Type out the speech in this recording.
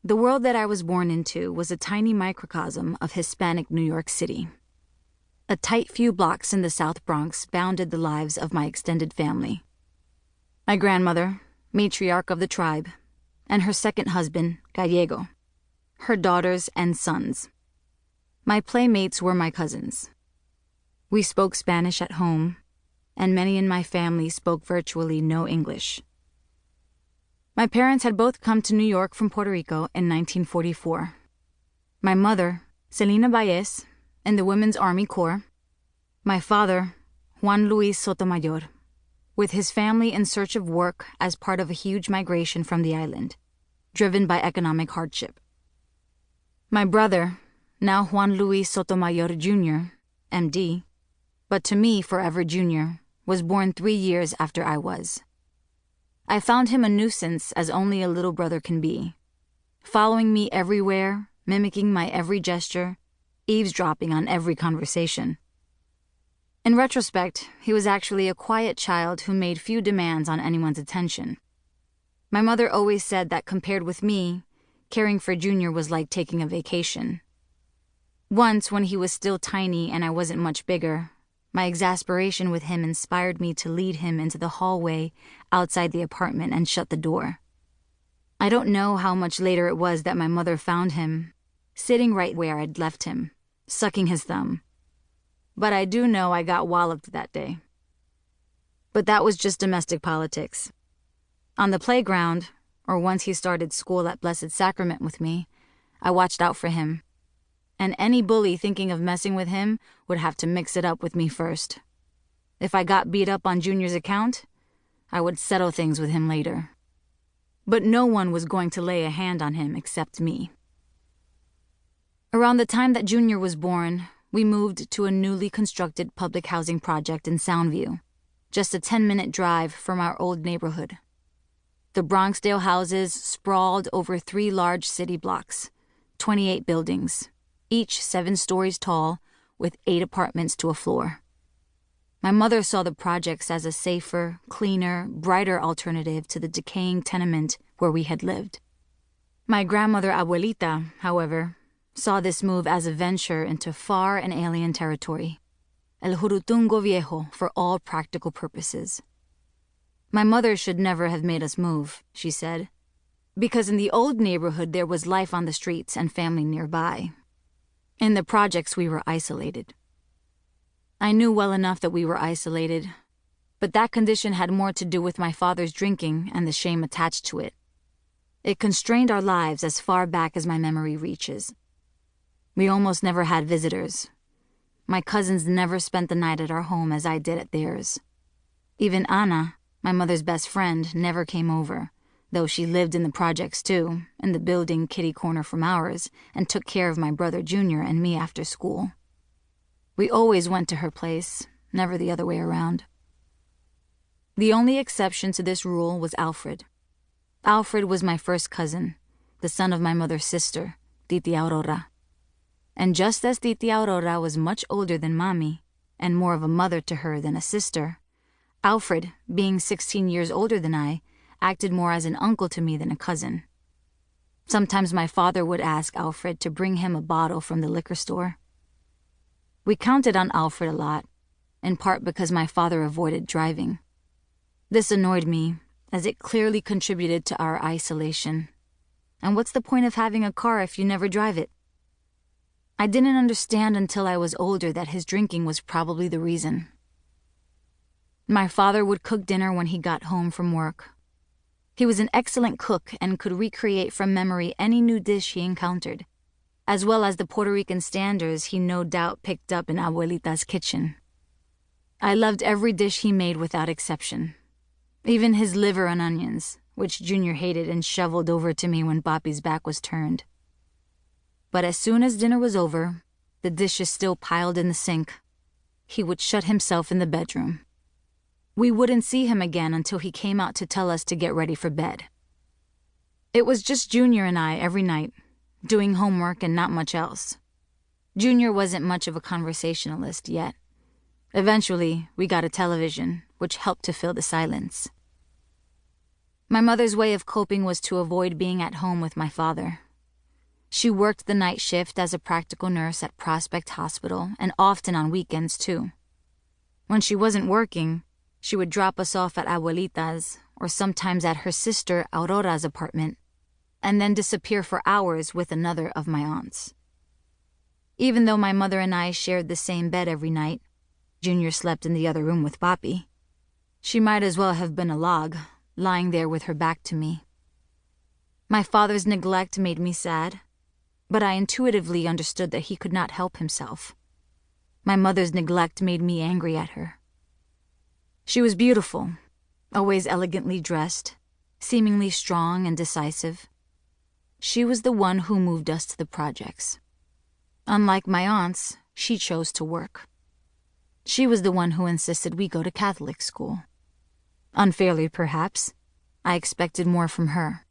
The world that I was born into was a tiny microcosm of Hispanic New York City. A tight few blocks in the South Bronx bounded the lives of my extended family. My grandmother, matriarch of the tribe, and her second husband, Gallego, her daughters and sons. My playmates were my cousins. We spoke Spanish at home, and many in my family spoke virtually no English. My parents had both come to New York from Puerto Rico in 1944. My mother, Celina Baez, in the Women's Army Corps. My father, Juan Luis Sotomayor, with his family in search of work as part of a huge migration from the island, driven by economic hardship. My brother, now Juan Luis Sotomayor Jr., MD, but to me forever Jr., was born 3 years after I was. I found him a nuisance as only a little brother can be, following me everywhere, mimicking my every gesture, eavesdropping on every conversation. In retrospect, he was actually a quiet child who made few demands on anyone's attention. My mother always said that compared with me, caring for Junior was like taking a vacation. Once, when he was still tiny and I wasn't much bigger, my exasperation with him inspired me to lead him into the hallway outside the apartment and shut the door. I don't know how much later it was that my mother found him, sitting right where I'd left him, sucking his thumb. But I do know I got walloped that day. But that was just domestic politics. On the playground, or once he started school at Blessed Sacrament with me, I watched out for him. And any bully thinking of messing with him would have to mix it up with me first. If I got beat up on Junior's account, I would settle things with him later. But no one was going to lay a hand on him except me. Around the time that Junior was born, we moved to a newly constructed public housing project in Soundview, just a 10-minute drive from our old neighborhood. The Bronxdale houses sprawled over 3 large city blocks, 28 buildings, each 7 stories tall, with 8 apartments to a floor. My mother saw the projects as a safer, cleaner, brighter alternative to the decaying tenement where we had lived. My grandmother Abuelita, however, saw this move as a venture into far and alien territory. El Jurutungo Viejo for all practical purposes. My mother should never have made us move, she said, because in the old neighborhood there was life on the streets and family nearby. In the projects we were isolated. I knew well enough that we were isolated, but that condition had more to do with my father's drinking and the shame attached to it. It constrained our lives as far back as my memory reaches. We almost never had visitors. My cousins never spent the night at our home as I did at theirs. Even Anna, my mother's best friend, never came over, though she lived in the projects too, in the building kitty corner from ours, and took care of my brother Junior and me after school. We always went to her place, never the other way around. The only exception to this rule was Alfred. Alfred was my first cousin, the son of my mother's sister, Titi Aurora. And just as Titi Aurora was much older than Mami, and more of a mother to her than a sister, Alfred, being 16 years older than I, acted more as an uncle to me than a cousin. Sometimes my father would ask Alfred to bring him a bottle from the liquor store. We counted on Alfred a lot, in part because my father avoided driving. This annoyed me, as it clearly contributed to our isolation. And what's the point of having a car if you never drive it? I didn't understand until I was older that his drinking was probably the reason. My father would cook dinner when he got home from work. He was an excellent cook and could recreate from memory any new dish he encountered, as well as the Puerto Rican standards he no doubt picked up in Abuelita's kitchen. I loved every dish he made without exception, even his liver and onions, which Junior hated and shoveled over to me when Papi's back was turned. But as soon as dinner was over, the dishes still piled in the sink, he would shut himself in the bedroom. We wouldn't see him again until he came out to tell us to get ready for bed. It was just Junior and I every night, doing homework and not much else. Junior wasn't much of a conversationalist yet. Eventually, we got a television, which helped to fill the silence. My mother's way of coping was to avoid being at home with my father, She worked the night shift as a practical nurse at Prospect Hospital, and often on weekends, too. When she wasn't working, she would drop us off at Abuelita's, or sometimes at her sister Aurora's apartment, and then disappear for hours with another of my aunts. Even though my mother and I shared the same bed every night, Junior slept in the other room with Papi. She might as well have been a log, lying there with her back to me. My father's neglect made me sad, but I intuitively understood that he could not help himself. My mother's neglect made me angry at her. She was beautiful, always elegantly dressed, seemingly strong and decisive. She was the one who moved us to the projects. Unlike my aunts, she chose to work. She was the one who insisted we go to Catholic school. Unfairly, perhaps, I expected more from her.